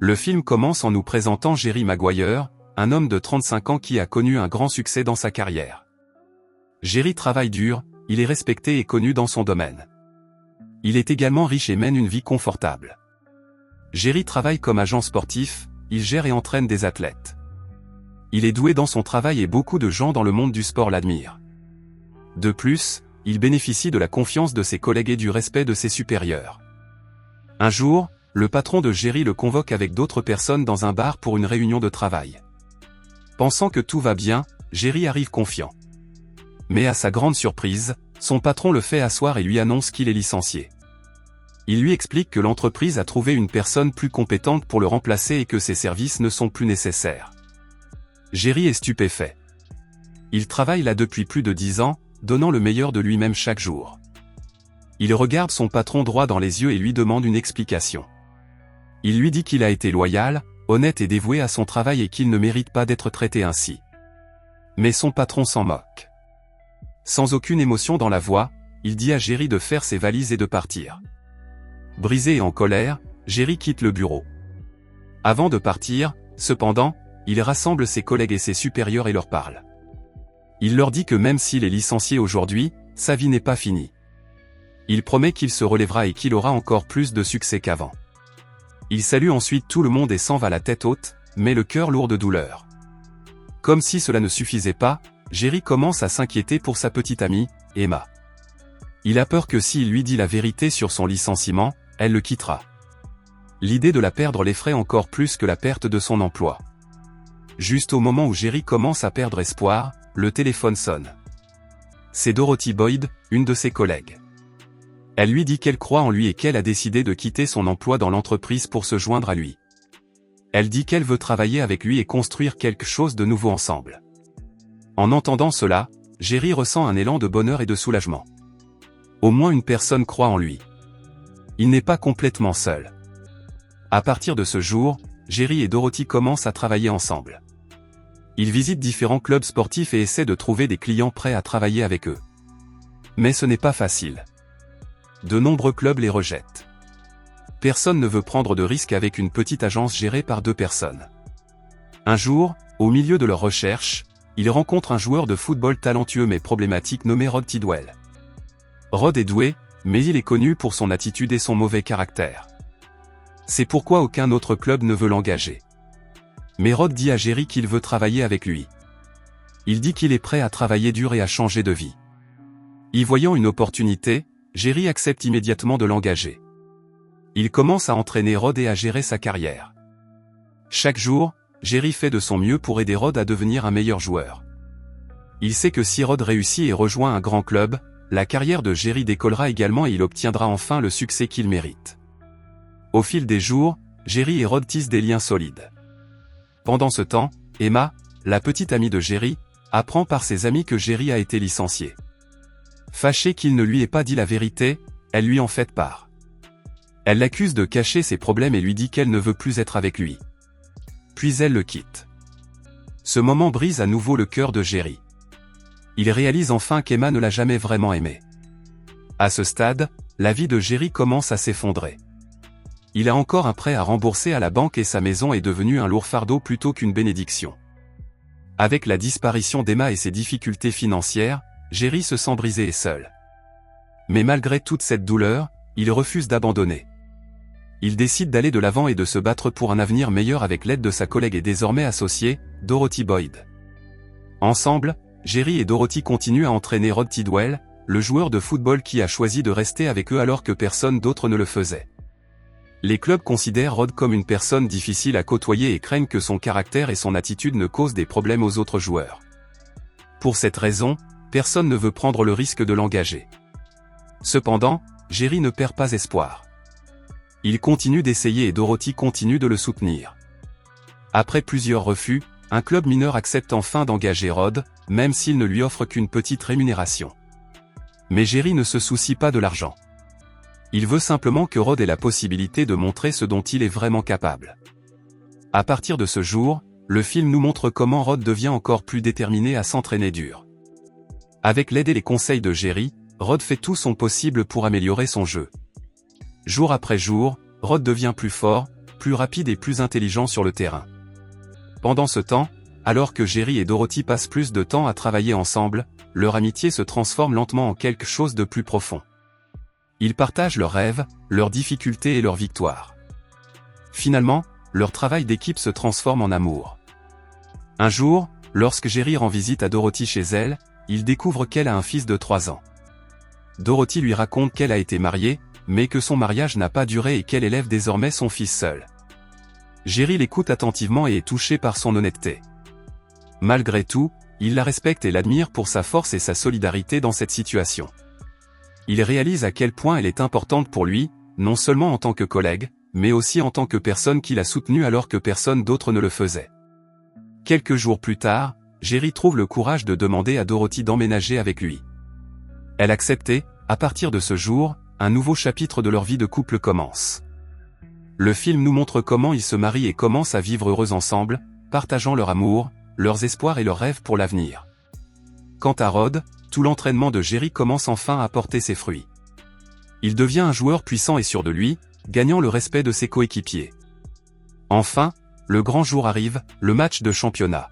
Le film commence en nous présentant Jerry Maguire, un homme de 35 ans qui a connu un grand succès dans sa carrière. Jerry travaille dur, il est respecté et connu dans son domaine. Il est également riche et mène une vie confortable. Jerry travaille comme agent sportif, il gère et entraîne des athlètes. Il est doué dans son travail et beaucoup de gens dans le monde du sport l'admirent. De plus, il bénéficie de la confiance de ses collègues et du respect de ses supérieurs. Un jour, le patron de Jerry le convoque avec d'autres personnes dans un bar pour une réunion de travail. Pensant que tout va bien, Jerry arrive confiant. Mais à sa grande surprise, son patron le fait asseoir et lui annonce qu'il est licencié. Il lui explique que l'entreprise a trouvé une personne plus compétente pour le remplacer et que ses services ne sont plus nécessaires. Jerry est stupéfait. Il travaille là depuis plus de 10 ans, donnant le meilleur de lui-même chaque jour. Il regarde son patron droit dans les yeux et lui demande une explication. Il lui dit qu'il a été loyal, honnête et dévoué à son travail et qu'il ne mérite pas d'être traité ainsi. Mais son patron s'en moque. Sans aucune émotion dans la voix, il dit à Jerry de faire ses valises et de partir. Brisé et en colère, Jerry quitte le bureau. Avant de partir, cependant, il rassemble ses collègues et ses supérieurs et leur parle. Il leur dit que même s'il est licencié aujourd'hui, sa vie n'est pas finie. Il promet qu'il se relèvera et qu'il aura encore plus de succès qu'avant. Il salue ensuite tout le monde et s'en va la tête haute, mais le cœur lourd de douleur. Comme si cela ne suffisait pas, Jerry commence à s'inquiéter pour sa petite amie, Emma. Il a peur que s'il lui dit la vérité sur son licenciement, elle le quittera. L'idée de la perdre l'effraie encore plus que la perte de son emploi. Juste au moment où Jerry commence à perdre espoir, le téléphone sonne. C'est Dorothy Boyd, une de ses collègues. Elle lui dit qu'elle croit en lui et qu'elle a décidé de quitter son emploi dans l'entreprise pour se joindre à lui. Elle dit qu'elle veut travailler avec lui et construire quelque chose de nouveau ensemble. En entendant cela, Jerry ressent un élan de bonheur et de soulagement. Au moins une personne croit en lui. Il n'est pas complètement seul. À partir de ce jour, Jerry et Dorothy commencent à travailler ensemble. Ils visitent différents clubs sportifs et essaient de trouver des clients prêts à travailler avec eux. Mais ce n'est pas facile. De nombreux clubs les rejettent. Personne ne veut prendre de risques avec une petite agence gérée par 2 personnes. Un jour, au milieu de leurs recherches, ils rencontrent un joueur de football talentueux mais problématique nommé Rod Tidwell. Rod est doué, mais il est connu pour son attitude et son mauvais caractère. C'est pourquoi aucun autre club ne veut l'engager. Mais Rod dit à Jerry qu'il veut travailler avec lui. Il dit qu'il est prêt à travailler dur et à changer de vie. Y voyant une opportunité, Jerry accepte immédiatement de l'engager. Il commence à entraîner Rod et à gérer sa carrière. Chaque jour, Jerry fait de son mieux pour aider Rod à devenir un meilleur joueur. Il sait que si Rod réussit et rejoint un grand club, la carrière de Jerry décollera également et il obtiendra enfin le succès qu'il mérite. Au fil des jours, Jerry et Rod tissent des liens solides. Pendant ce temps, Emma, la petite amie de Jerry, apprend par ses amis que Jerry a été licencié. Fâchée qu'il ne lui ait pas dit la vérité, elle lui en fait part. Elle l'accuse de cacher ses problèmes et lui dit qu'elle ne veut plus être avec lui. Puis elle le quitte. Ce moment brise à nouveau le cœur de Jerry. Il réalise enfin qu'Emma ne l'a jamais vraiment aimé. À ce stade, la vie de Jerry commence à s'effondrer. Il a encore un prêt à rembourser à la banque et sa maison est devenue un lourd fardeau plutôt qu'une bénédiction. Avec la disparition d'Emma et ses difficultés financières, Jerry se sent brisé et seul. Mais malgré toute cette douleur, il refuse d'abandonner. Il décide d'aller de l'avant et de se battre pour un avenir meilleur avec l'aide de sa collègue et désormais associée, Dorothy Boyd. Ensemble, Jerry et Dorothy continuent à entraîner Rod Tidwell, le joueur de football qui a choisi de rester avec eux alors que personne d'autre ne le faisait. Les clubs considèrent Rod comme une personne difficile à côtoyer et craignent que son caractère et son attitude ne causent des problèmes aux autres joueurs. Pour cette raison, personne ne veut prendre le risque de l'engager. Cependant, Jerry ne perd pas espoir. Il continue d'essayer et Dorothy continue de le soutenir. Après plusieurs refus, un club mineur accepte enfin d'engager Rod, même s'il ne lui offre qu'une petite rémunération. Mais Jerry ne se soucie pas de l'argent. Il veut simplement que Rod ait la possibilité de montrer ce dont il est vraiment capable. À partir de ce jour, le film nous montre comment Rod devient encore plus déterminé à s'entraîner dur. Avec l'aide et les conseils de Jerry, Rod fait tout son possible pour améliorer son jeu. Jour après jour, Rod devient plus fort, plus rapide et plus intelligent sur le terrain. Pendant ce temps, alors que Jerry et Dorothy passent plus de temps à travailler ensemble, leur amitié se transforme lentement en quelque chose de plus profond. Ils partagent leurs rêves, leurs difficultés et leurs victoires. Finalement, leur travail d'équipe se transforme en amour. Un jour, lorsque Jerry rend visite à Dorothy chez elle, il découvre qu'elle a un fils de 3 ans. Dorothy lui raconte qu'elle a été mariée, mais que son mariage n'a pas duré et qu'elle élève désormais son fils seul. Jerry l'écoute attentivement et est touché par son honnêteté. Malgré tout, il la respecte et l'admire pour sa force et sa solidarité dans cette situation. Il réalise à quel point elle est importante pour lui, non seulement en tant que collègue, mais aussi en tant que personne qui l'a soutenu alors que personne d'autre ne le faisait. Quelques jours plus tard, Jerry trouve le courage de demander à Dorothy d'emménager avec lui. Elle accepte et, à partir de ce jour, un nouveau chapitre de leur vie de couple commence. Le film nous montre comment ils se marient et commencent à vivre heureux ensemble, partageant leur amour, leurs espoirs et leurs rêves pour l'avenir. Quant à Rod, tout l'entraînement de Jerry commence enfin à porter ses fruits. Il devient un joueur puissant et sûr de lui, gagnant le respect de ses coéquipiers. Enfin, le grand jour arrive, le match de championnat.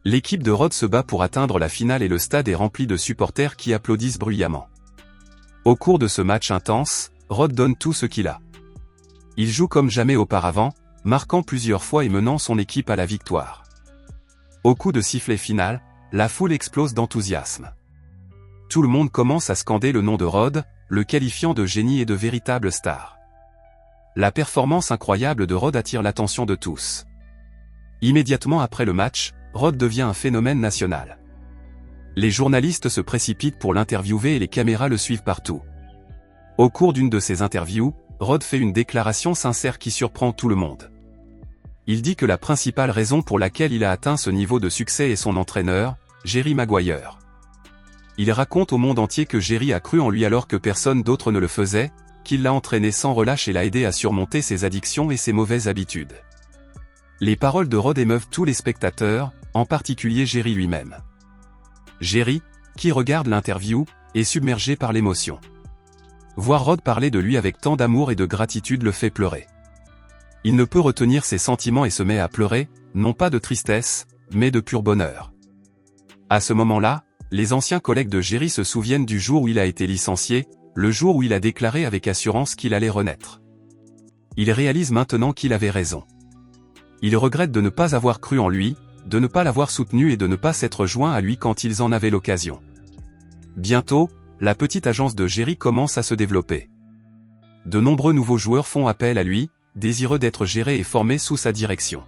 L'équipe de Rod se bat pour atteindre la finale et le stade est rempli de supporters qui applaudissent bruyamment. Au cours de ce match intense, Rod donne tout ce qu'il a. Il joue comme jamais auparavant, marquant plusieurs fois et menant son équipe à la victoire. Au coup de sifflet final, la foule explose d'enthousiasme. Tout le monde commence à scander le nom de Rod, le qualifiant de génie et de véritable star. La performance incroyable de Rod attire l'attention de tous. Immédiatement après le match, Rod devient un phénomène national. Les journalistes se précipitent pour l'interviewer et les caméras le suivent partout. Au cours d'une de ces interviews, Rod fait une déclaration sincère qui surprend tout le monde. Il dit que la principale raison pour laquelle il a atteint ce niveau de succès est son entraîneur, Jerry Maguire. Il raconte au monde entier que Jerry a cru en lui alors que personne d'autre ne le faisait, qu'il l'a entraîné sans relâche et l'a aidé à surmonter ses addictions et ses mauvaises habitudes. Les paroles de Rod émeuvent tous les spectateurs, en particulier Jerry lui-même. Jerry, qui regarde l'interview, est submergé par l'émotion. Voir Rod parler de lui avec tant d'amour et de gratitude le fait pleurer. Il ne peut retenir ses sentiments et se met à pleurer, non pas de tristesse, mais de pur bonheur. À ce moment-là, les anciens collègues de Jerry se souviennent du jour où il a été licencié, le jour où il a déclaré avec assurance qu'il allait renaître. Il réalise maintenant qu'il avait raison. Il regrette de ne pas avoir cru en lui, de ne pas l'avoir soutenu et de ne pas s'être joint à lui quand ils en avaient l'occasion. Bientôt, la petite agence de Jerry commence à se développer. De nombreux nouveaux joueurs font appel à lui, désireux d'être gérés et formés sous sa direction.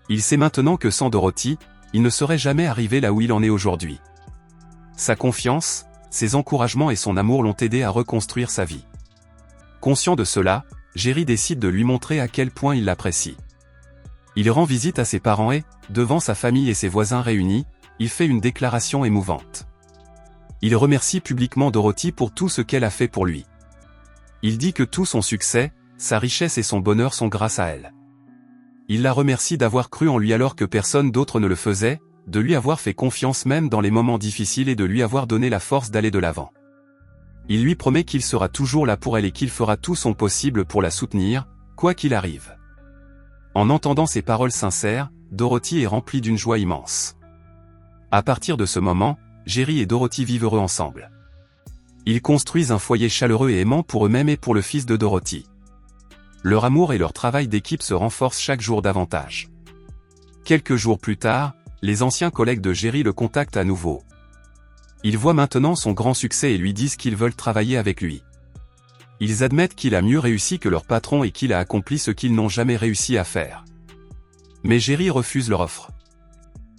Il sait maintenant que sans Dorothy, il ne serait jamais arrivé là où il en est aujourd'hui. Sa confiance, ses encouragements et son amour l'ont aidé à reconstruire sa vie. Conscient de cela, Jerry décide de lui montrer à quel point il l'apprécie. Il rend visite à ses parents et, devant sa famille et ses voisins réunis, il fait une déclaration émouvante. Il remercie publiquement Dorothy pour tout ce qu'elle a fait pour lui. Il dit que tout son succès, sa richesse et son bonheur sont grâce à elle. Il la remercie d'avoir cru en lui alors que personne d'autre ne le faisait, de lui avoir fait confiance même dans les moments difficiles et de lui avoir donné la force d'aller de l'avant. Il lui promet qu'il sera toujours là pour elle et qu'il fera tout son possible pour la soutenir, quoi qu'il arrive. En entendant ces paroles sincères, Dorothy est remplie d'une joie immense. À partir de ce moment, Jerry et Dorothy vivent heureux ensemble. Ils construisent un foyer chaleureux et aimant pour eux-mêmes et pour le fils de Dorothy. Leur amour et leur travail d'équipe se renforcent chaque jour davantage. Quelques jours plus tard, les anciens collègues de Jerry le contactent à nouveau. Ils voient maintenant son grand succès et lui disent qu'ils veulent travailler avec lui. Ils admettent qu'il a mieux réussi que leur patron et qu'il a accompli ce qu'ils n'ont jamais réussi à faire. Mais Jerry refuse leur offre.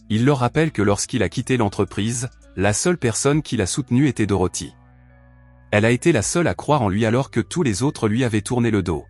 Il leur rappelle que lorsqu'il a quitté l'entreprise, la seule personne qui l'a soutenu était Dorothy. Elle a été la seule à croire en lui alors que tous les autres lui avaient tourné le dos.